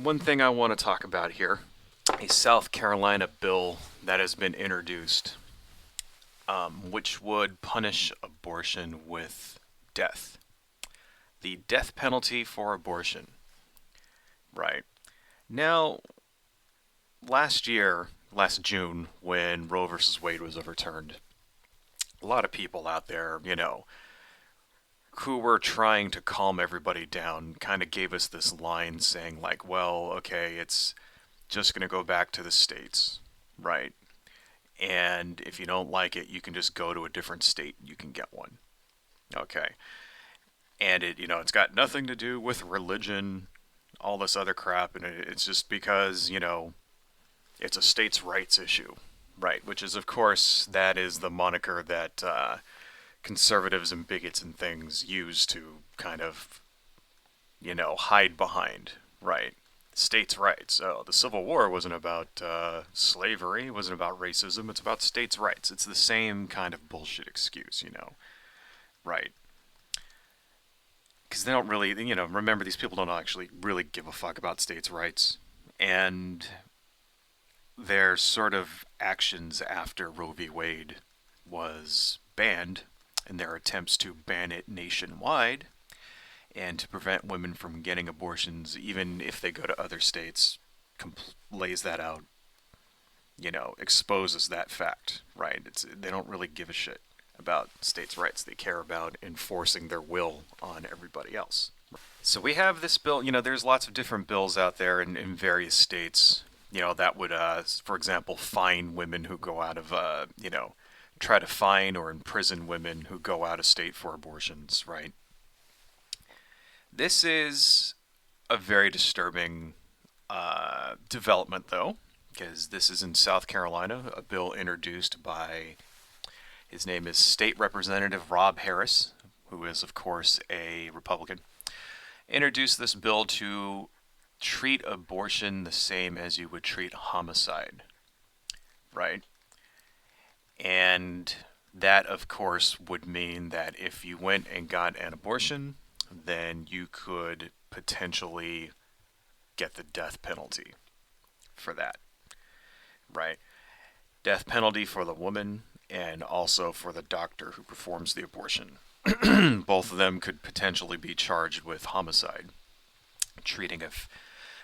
One thing I want to talk about here, a South Carolina bill that has been introduced, which would punish abortion with death. The death penalty for abortion. Right. Now, last June, when Roe versus Wade was overturned, a lot of people out there, who were trying to calm everybody down, kind of gave us this line saying, like, well, okay, it's just going to go back to the states, right? And if you don't like it, you can just go to a different state and you can get one. Okay. And it's got nothing to do with religion, all this other crap, and it's just because, it's a states' rights issue, right? Which is, of course, that is the moniker that conservatives and bigots and things use to kind of, hide behind, right? States' rights. Oh, the Civil War wasn't about slavery, it wasn't about racism, it's about states' rights. It's the same kind of bullshit excuse, right? Because they don't really, remember, these people don't actually really give a fuck about states' rights. And their sort of actions after Roe v. Wade was banned, and their attempts to ban it nationwide and to prevent women from getting abortions, even if they go to other states, lays that out, exposes that fact, right? They don't really give a shit about states' rights. They care about enforcing their will on everybody else. So we have this bill, there's lots of different bills out there in various states, that would, for example, fine women who go out of, try to fine or imprison women who go out of state for abortions, right? This is a very disturbing development, though, because this is in South Carolina, a bill introduced by, his name is State Representative Rob Harris, who is, of course, a Republican, introduced this bill to treat abortion the same as you would treat homicide, right? And that, of course, would mean that if you went and got an abortion, then you could potentially get the death penalty for that, right? Death penalty for the woman and also for the doctor who performs the abortion. Both of them could potentially be charged with homicide. Treating a.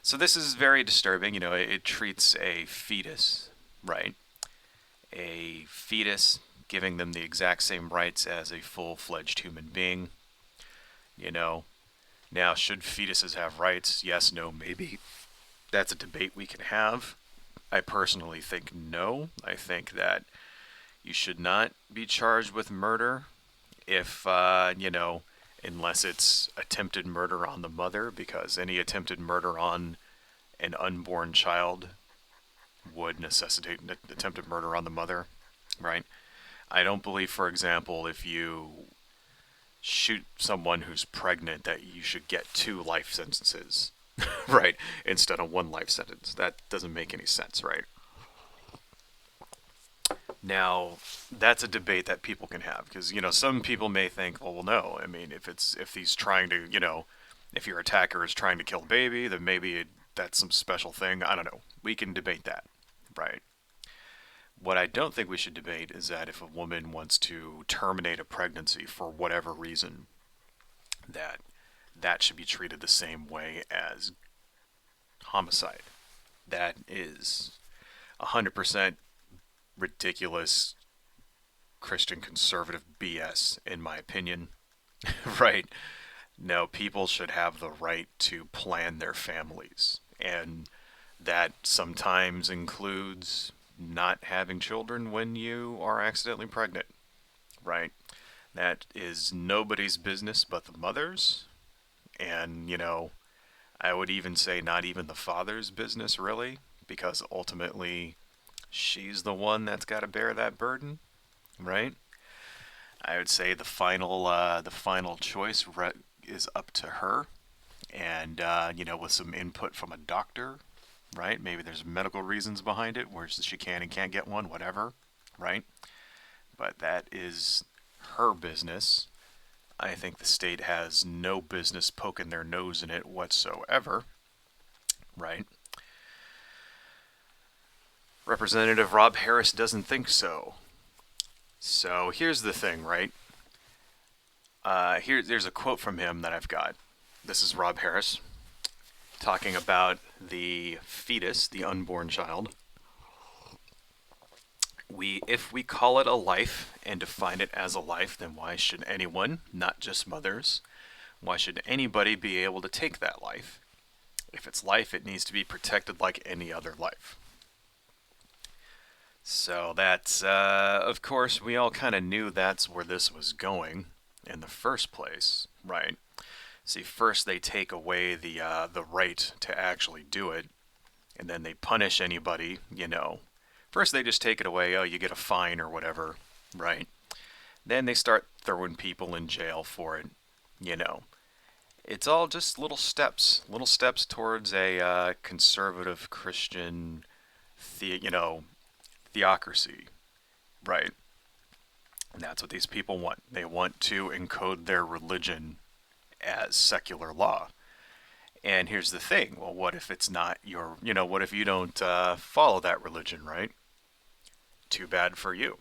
So this is very disturbing. It treats a fetus, right? A fetus, giving them the exact same rights as a full-fledged human being. Now, should fetuses have rights? Yes, no, maybe. That's a debate we can have. I personally think no. I think that you should not be charged with murder if, unless it's attempted murder on the mother, because any attempted murder on an unborn child would necessitate an attempted murder on the mother, right? I don't believe, for example, if you shoot someone who's pregnant, that you should get 2 life sentences, right, instead of 1 life sentence. That doesn't make any sense, right? Now, that's a debate that people can have because some people may think, well, no. I mean, if he's trying to, if your attacker is trying to kill a baby, then maybe that's some special thing. I don't know. We can debate that, right? What I don't think we should debate is that if a woman wants to terminate a pregnancy for whatever reason, that that should be treated the same way as homicide. That is 100% ridiculous Christian conservative BS, in my opinion. Right? No, people should have the right to plan their families. And that sometimes includes not having children when you are accidentally pregnant. Right? That is nobody's business but the mother's. And, I would even say not even the father's business, really, because ultimately she's the one that's got to bear that burden, right? I would say the final choice is up to her, and with some input from a doctor, right? Maybe there's medical reasons behind it, where she can and can't get one, whatever, right? But that is her business. I think the state has no business poking their nose in it whatsoever, right? Representative Rob Harris doesn't think so. So here's the thing, right? There's a quote from him that I've got. This is Rob Harris talking about the fetus, the unborn child. If we call it a life and define it as a life, then why should anyone, not just mothers, why should anybody be able to take that life? If it's life, it needs to be protected like any other life. So that's, of course, we all kind of knew that's where this was going in the first place, right? See, first they take away the right to actually do it, and then they punish anybody, you know. First they just take it away, oh, you get a fine or whatever, right? Then they start throwing people in jail for it, you know. It's all just little steps towards a conservative Christian, theocracy, right? And that's what these people want. They want to encode their religion as secular law. And here's the thing. Well, what if it's not your, what if you don't follow that religion, right? Too bad for you.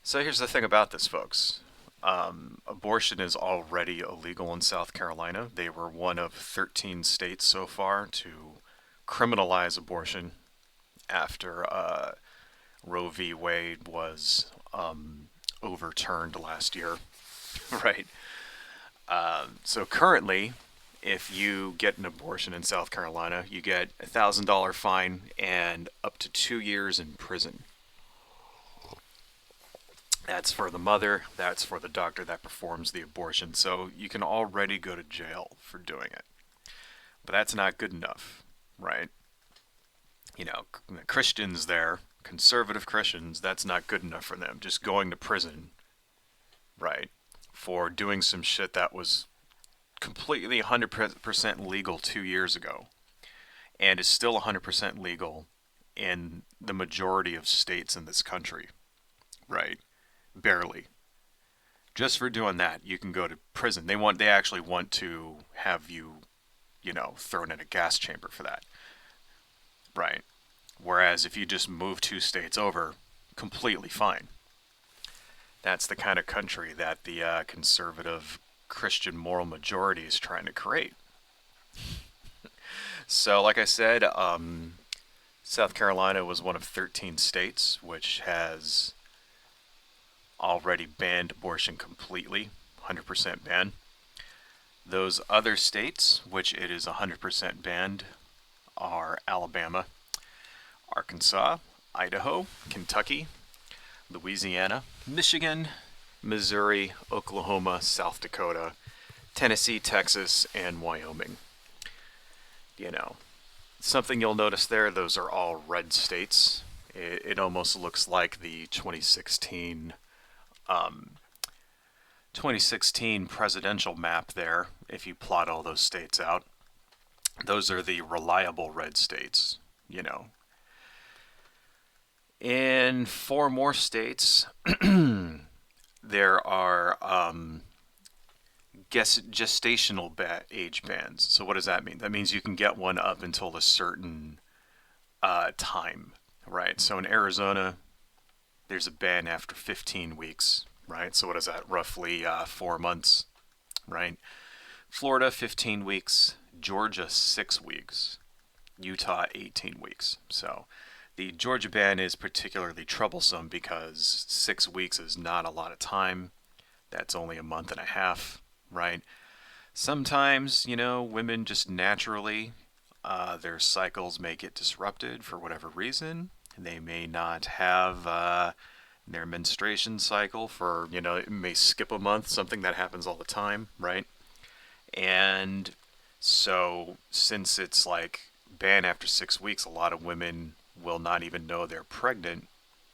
So here's the thing about this, folks. Abortion is already illegal in South Carolina. They were one of 13 states so far to criminalize abortion after Roe v. Wade was overturned last year, right? So currently, if you get an abortion in South Carolina, you get a $1,000 fine and up to 2 years in prison. That's for the mother, that's for the doctor that performs the abortion. So you can already go to jail for doing it. But that's not good enough, right? Christians there, conservative Christians, that's not good enough for them. Just going to prison, right, for doing some shit that was completely 100% legal 2 years ago and is still 100% legal in the majority of states in this country, right? Barely. Just for doing that, you can go to prison. They actually want to have you, thrown in a gas chamber for that, right? Whereas if you just move 2 states over, completely fine. That's the kind of country that the conservative Christian moral majority is trying to create. So, like I said, South Carolina was one of 13 states which has already banned abortion completely, 100% ban. Those other states, which it is 100% banned, are Alabama, Arkansas, Idaho, Kentucky, Louisiana, Michigan, Missouri, Oklahoma, South Dakota, Tennessee, Texas, and Wyoming. Something you'll notice there, those are all red states. It almost looks like the 2016 presidential map there, if you plot all those states out. Those are the reliable red states, In 4 more states, there are gestational age bans. So what does that mean? That means you can get one up until a certain time, right? So in Arizona, there's a ban after 15 weeks, right? So what is that? Roughly 4 months, right? Florida, 15 weeks. Georgia, 6 weeks. Utah, 18 weeks. So the Georgia ban is particularly troublesome because 6 weeks is not a lot of time. That's only a month and a half, right? Sometimes, women just naturally, their cycles may get disrupted for whatever reason. They may not have their menstruation cycle for, it may skip a month, something that happens all the time, right? And so since it's like banned after 6 weeks, a lot of women will not even know they're pregnant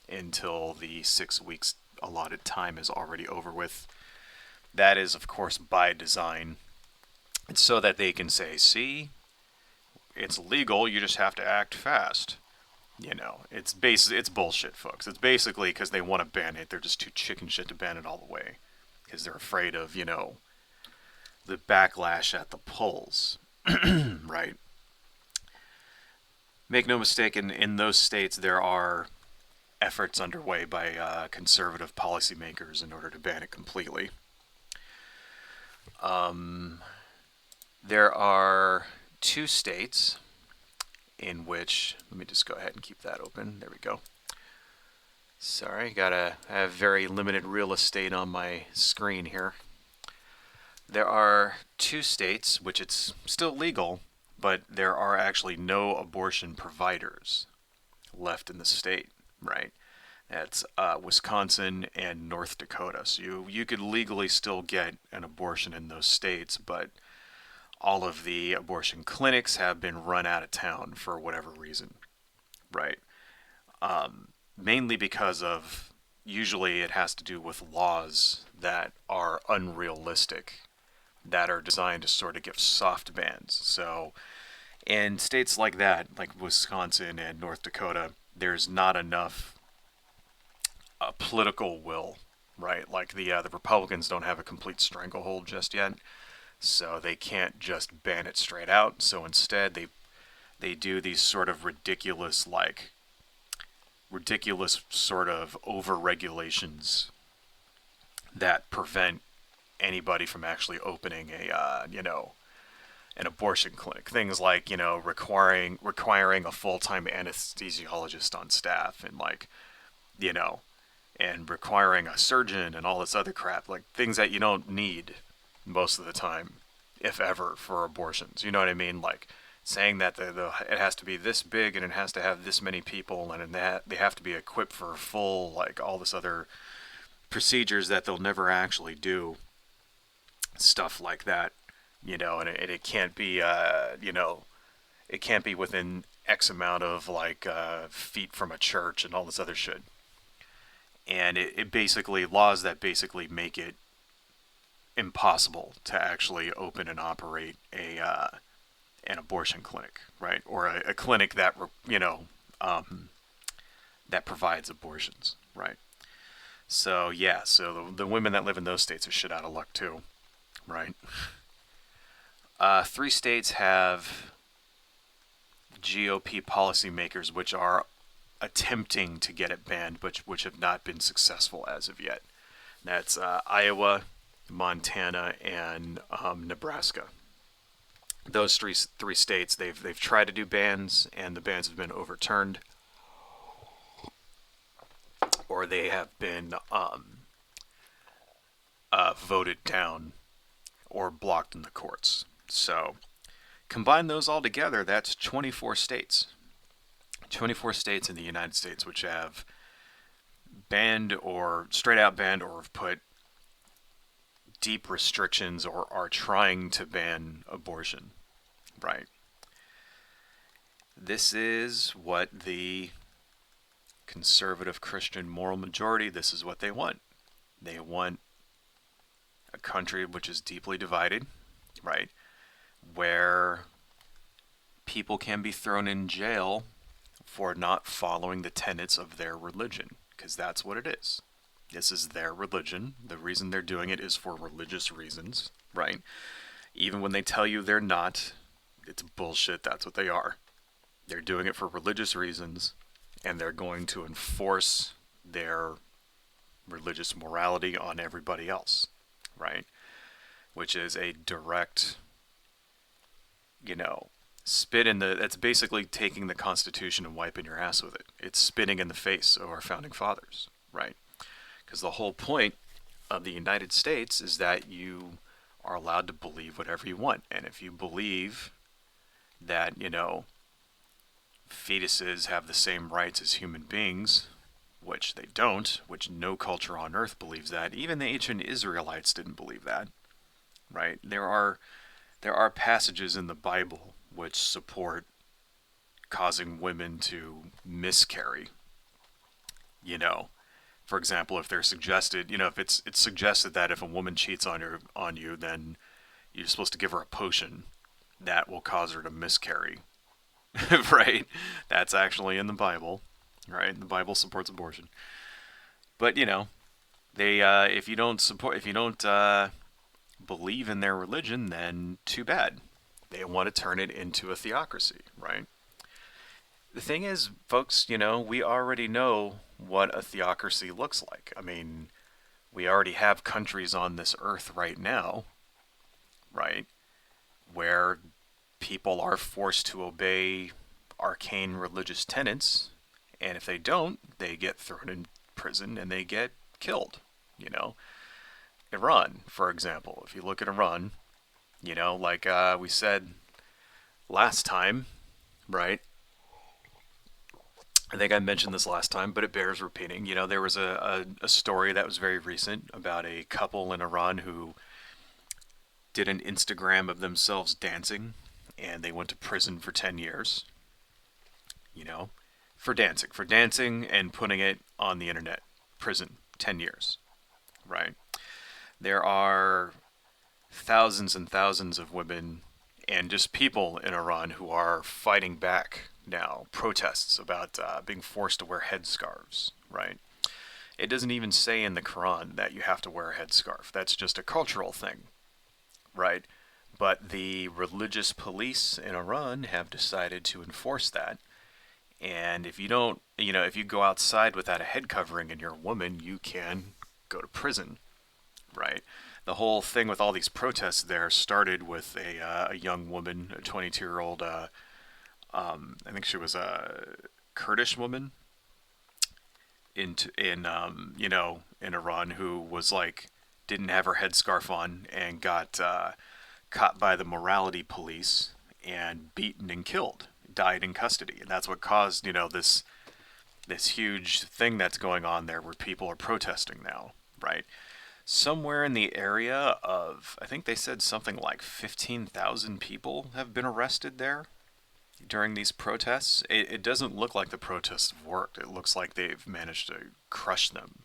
until the 6 weeks allotted time is already over with. That is, of course, by design. It's so that they can say, see, it's legal, you just have to act fast. It's bullshit, folks. It's basically because they want to ban it. They're just too chicken shit to ban it all the way. Because they're afraid of, the backlash at the polls. Right? make no mistake, in those states there are efforts underway by conservative policymakers in order to ban it completely. There are two states in which, let me just go ahead and keep that open. There we go. Sorry, I have very limited real estate on my screen here. There are two states which it's still legal, but there are actually no abortion providers left in the state, right? That's Wisconsin and North Dakota. So you could legally still get an abortion in those states, but all of the abortion clinics have been run out of town for whatever reason, right? Mainly because of, usually it has to do with laws that are unrealistic, that are designed to sort of give soft bans. So in states like that, like Wisconsin and North Dakota, there's not enough political will, right? Like the Republicans don't have a complete stranglehold just yet, so they can't just ban it straight out. So instead, they do these sort of ridiculous sort of over regulations that prevent anybody from actually opening an abortion clinic. Things like requiring a full time anesthesiologist on staff, and you know and requiring a surgeon and all this other crap, like things that you don't need most of the time, if ever, for abortions. You know what I mean? Like saying that it has to be this big and it has to have this many people and that they have to be equipped for full, like all this other procedures that they'll never actually do, stuff like that. And it can't be it can't be within X amount of feet from a church and all this other shit. And it basically, laws that basically make it impossible to actually open and operate an abortion clinic, right? Or a clinic that that provides abortions, right? So yeah, so the women that live in those states are shit out of luck too, right? Three states have GOP policymakers which are attempting to get it banned, which have not been successful as of yet. That's Iowa, Montana, and Nebraska. Those three states, they've tried to do bans, and the bans have been overturned, or they have been voted down or blocked in the courts. So combine those all together, that's 24 states. 24 states in the United States which have banned or straight out banned or have put deep restrictions or are trying to ban abortion, right? This is what the conservative Christian moral majority, this is what they want. They want a country which is deeply divided, right? Where people can be thrown in jail for not following the tenets of their religion, because that's what it is. This is their religion. The reason they're doing it is for religious reasons, right? Even when they tell you they're not, it's bullshit. That's what they are. They're doing it for religious reasons, and they're going to enforce their religious morality on everybody else, right? Which is a direct, spit in the, that's basically taking the Constitution and wiping your ass with it. It's spitting in the face of our founding fathers, right? Because the whole point of the United States is that you are allowed to believe whatever you want. And if you believe that, fetuses have the same rights as human beings, which they don't, which no culture on earth believes that. Even the ancient Israelites didn't believe that, right? There are passages in the Bible which support causing women to miscarry. For example, if they're suggested, if it's suggested that if a woman cheats on you, then you're supposed to give her a potion that will cause her to miscarry. Right? That's actually in the Bible, right? The Bible supports abortion. But they if you don't believe in their religion, then too bad. They want to turn it into a theocracy, right? The thing is, folks, we already know what a theocracy looks like. I mean, we already have countries on this earth right now, right, where people are forced to obey arcane religious tenets, and if they don't, they get thrown in prison and they get killed. You know, Iran, for example. If you look at Iran, like we said last time, right? I think I mentioned this last time, but it bears repeating. There was a story that was very recent about a couple in Iran who did an Instagram of themselves dancing, and they went to prison for 10 years, you know, for dancing and putting it on the internet. Prison, 10 years, right? There are thousands and thousands of women and just people in Iran who are fighting back now, protests about being forced to wear headscarves, right? It doesn't even say in the Quran that you have to wear a headscarf. That's just a cultural thing, right? But the religious police in Iran have decided to enforce that. And if you don't, if you go outside without a head covering and you're a woman, you can go to prison, right? The whole thing with all these protests there started with a young woman, a 22-year-old, I think she was a Kurdish woman in Iran who was like didn't have her headscarf on and got caught by the morality police and beaten and killed, died in custody, and that's what caused this huge thing that's going on there where people are protesting now, right? Somewhere in the area of, I think they said something like 15,000 people have been arrested there during these protests. It doesn't look like the protests have worked. It looks like they've managed to crush them.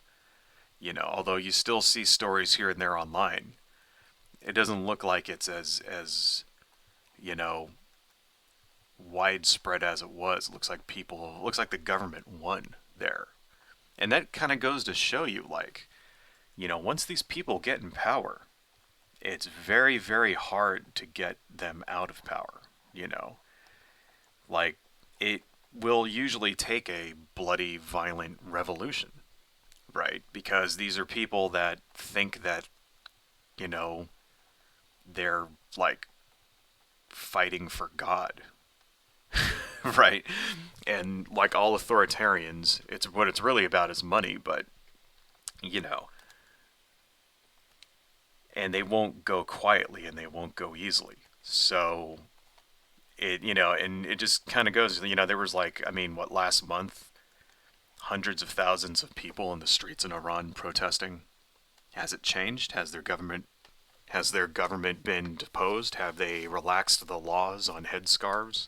Although you still see stories here and there online, it doesn't look like it's as you know widespread as it was. It looks like the government won there, and that kind of goes to show you, like, once these people get in power, it's very, very hard to get them out of power. You know, like, it will usually take a bloody, violent revolution, right? Because these are people that think that, you know, they're like fighting for God, right? And like all authoritarians, it's what it's really about is money, but you know, and they won't go quietly and they won't go easily. So and it just kind of goes, there was like, I mean, what, last month, hundreds of thousands of people in the streets in Iran protesting. Has it changed? Has their government been deposed? Have they relaxed the laws on headscarves?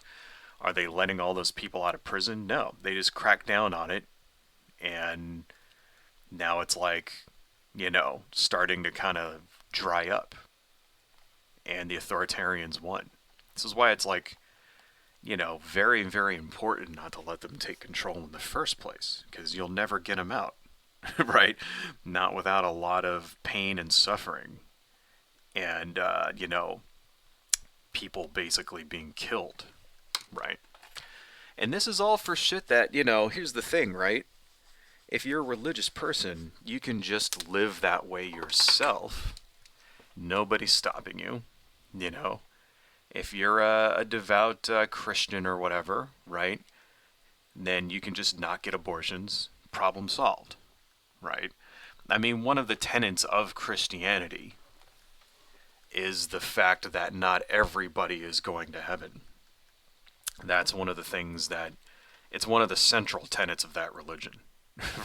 Are they letting all those people out of prison? No, they just cracked down on it, and now it's like, starting to kind of dry up, and the authoritarians won. This is why it's like, very, very important not to let them take control in the first place, because you'll never get them out, right? Not without a lot of pain and suffering, and, people basically being killed, right? And this is all for shit that, here's the thing, right? If you're a religious person, you can just live that way yourself. Nobody's stopping you, you know? If you're a devout Christian or whatever, right? Then you can just not get abortions. Problem solved, right? I mean, one of the tenets of Christianity is the fact that not everybody is going to heaven. That's one of the things that it's one of the central tenets of that religion,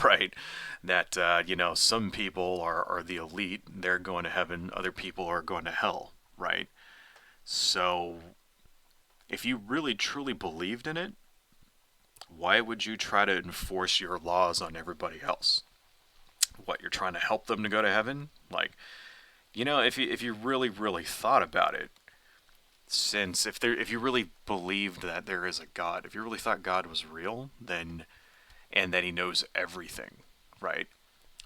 right? That, some people are the elite, they're going to heaven, other people are going to hell, right? So, if you really truly believed in it, why would you try to enforce your laws on everybody else? What, you're trying to help them to go to heaven? Like, if you really, really thought about it, since if you really believed that there is a God, if you really thought God was real, then and that he knows everything, right?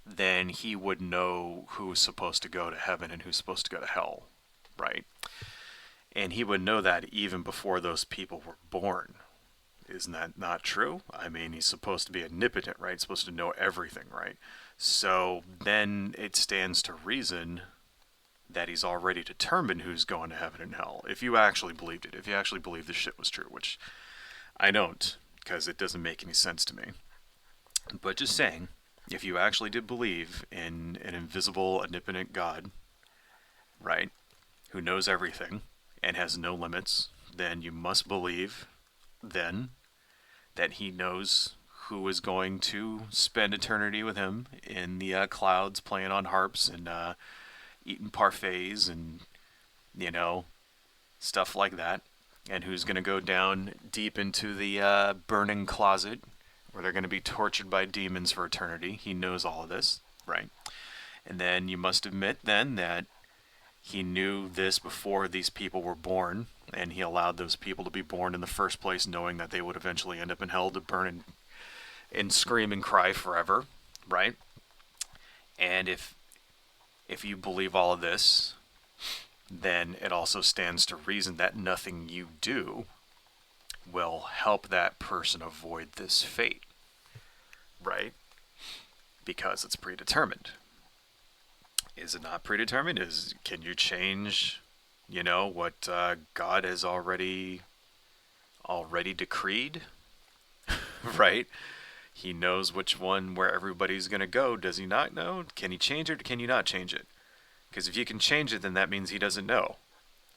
Then he would know who's supposed to go to heaven and who's supposed to go to hell, right? And he would know that even before those people were born, Isn't that not true? I mean, he's supposed to be omnipotent, right? He's supposed to know everything, right? So then it stands to reason that he's already determined who's going to heaven and hell. If you actually believed it, if you actually believed this shit was true, which I don't, because it doesn't make any sense to me. But just saying, if you actually did believe in an invisible, omnipotent God, right, who knows everything and has no limits, then you must believe then that he knows who is going to spend eternity with him in the clouds playing on harps and eating parfaits and, you know, stuff like that. And who's going to go down deep into the burning closet where they're going to be tortured by demons for eternity. He knows all of this, right? And then you must admit then that he knew this before these people were born, and he allowed those people to be born in the first place, knowing that they would eventually end up in hell to burn and scream and cry forever, right? And if you believe all of this, then it also stands to reason that nothing you do will help that person avoid this fate, right? Because it's predetermined. Is it not predetermined? Can you change, what God has already decreed, right? He knows which one where everybody's gonna go. Does he not know? Can he change it or can you not change it? Because if you can change it, then that means he doesn't know.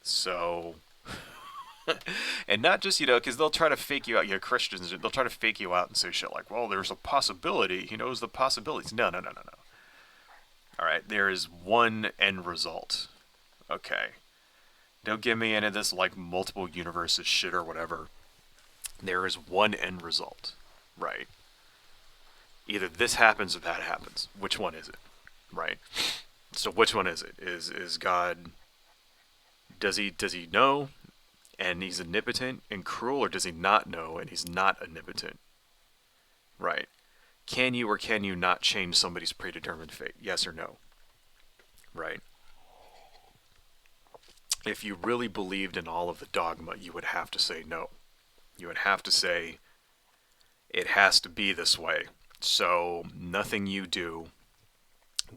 So, and not just because they'll try to fake you out. Christians, they'll try to fake you out and say shit like, "Well, there's a possibility. He knows the possibilities." No, no, no, no, no. All right, there is one end result. Okay, don't get me into this like multiple universes shit or whatever. There is one end result, right? Either this happens or that happens. Which one is it, right? So which one is it? Is God? Does he know, and he's omnipotent and cruel, or does he not know and he's not omnipotent? Right? Can you or can you not change somebody's predetermined fate? Yes or no? Right? If you really believed in all of the dogma, you would have to say no. You would have to say it has to be this way. So nothing you do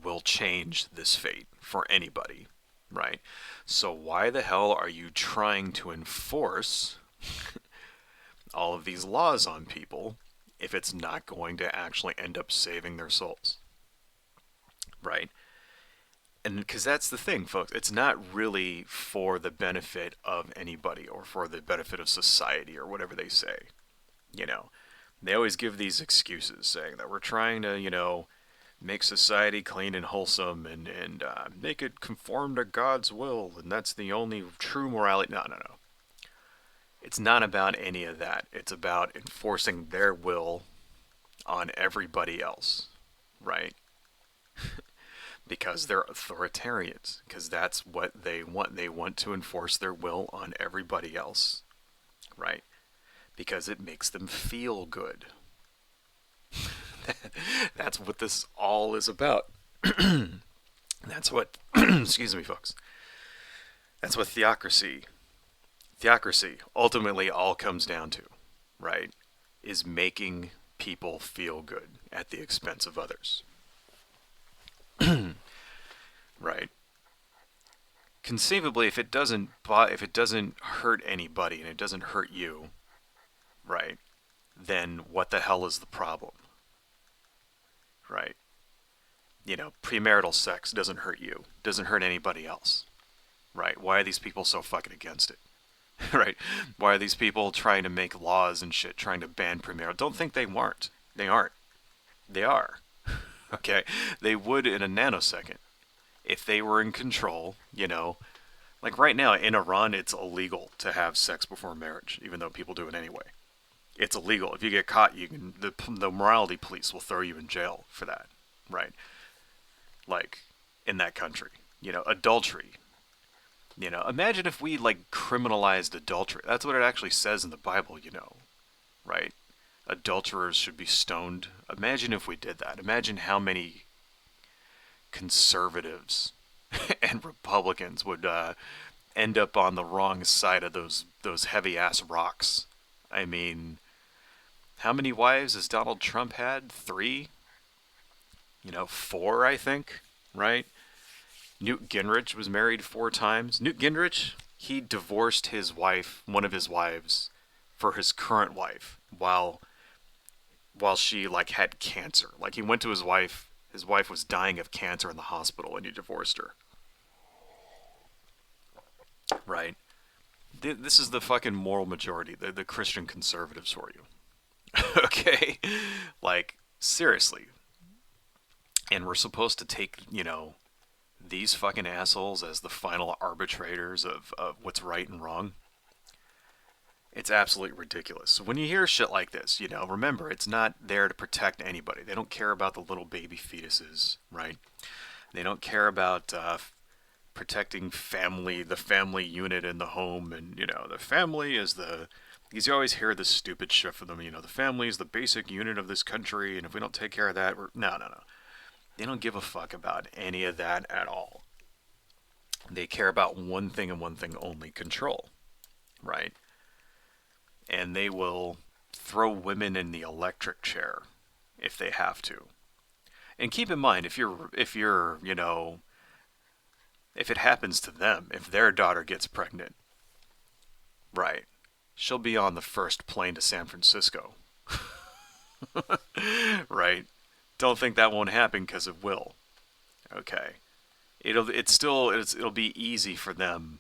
will change this fate for anybody, right? So why the hell are you trying to enforce all of these laws on people if it's not going to actually end up saving their souls, right? And because that's the thing, folks, it's not really for the benefit of anybody or for the benefit of society or whatever they say. You know, they always give these excuses saying that we're trying to, make society clean and wholesome and make it conform to God's will, and that's the only true morality. No, no, no. It's not about any of that. It's about enforcing their will on everybody else, right? Because they're authoritarians, because that's what they want. They want to enforce their will on everybody else, right? Because it makes them feel good. That's what this all is about. That's what, excuse me, folks. That's what theocracy ultimately all comes down to, right? Is making people feel good at the expense of others. Right? Conceivably, if it doesn't hurt anybody and it doesn't hurt you, right? Then what the hell is the problem? Right? Premarital sex doesn't hurt you, doesn't hurt anybody else, right? Why are these people so fucking against it? Right? Why are these people trying to make laws and shit, trying to ban premarital? Don't think they weren't. They aren't. They are. Okay? They would in a nanosecond. If they were in control, like right now in Iran, it's illegal to have sex before marriage, even though people do it anyway. It's illegal. If you get caught, the morality police will throw you in jail for that, right? Like in that country, adultery. Imagine if we like criminalized adultery. That's what it actually says in the Bible, right? Adulterers should be stoned. Imagine if we did that. Imagine how many conservatives and Republicans would end up on the wrong side of those heavy ass rocks. I mean, How many wives has Donald Trump had? 3? 4, I think, right? Newt Gingrich was married 4 times. Newt Gingrich, he divorced his wife, one of his wives, for his current wife while she like had cancer. Like he went to his wife was dying of cancer in the hospital and he divorced her. Right? This is the fucking moral majority, the Christian conservatives for you. Okay? Like, seriously. And we're supposed to take, these fucking assholes as the final arbitrators of what's right and wrong. It's absolutely ridiculous. So when you hear shit like this, remember, it's not there to protect anybody. They don't care about the little baby fetuses, right? They don't care about protecting the family unit in the home, and, the family is the... Because you always hear this stupid shit from them, the family is the basic unit of this country, and if we don't take care of that, we're... No, no, no. They don't give a fuck about any of that at all. They care about one thing and one thing only: control, right? And they will throw women in the electric chair if they have to. And keep in mind, if it happens to them, if their daughter gets pregnant, right, she'll be on the first plane to San Francisco. Right? Don't think that won't happen, because it will. Okay. It'll be easy for them,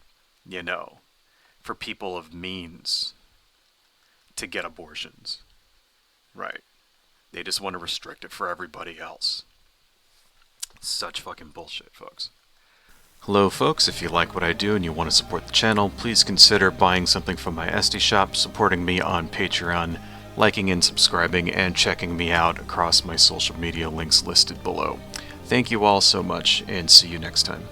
for people of means to get abortions. Right. They just want to restrict it for everybody else. Such fucking bullshit, folks. Hello, folks. If you like what I do and you want to support the channel, please consider buying something from my Etsy shop, supporting me on Patreon, liking and subscribing, and checking me out across my social media links listed below. Thank you all so much, and see you next time.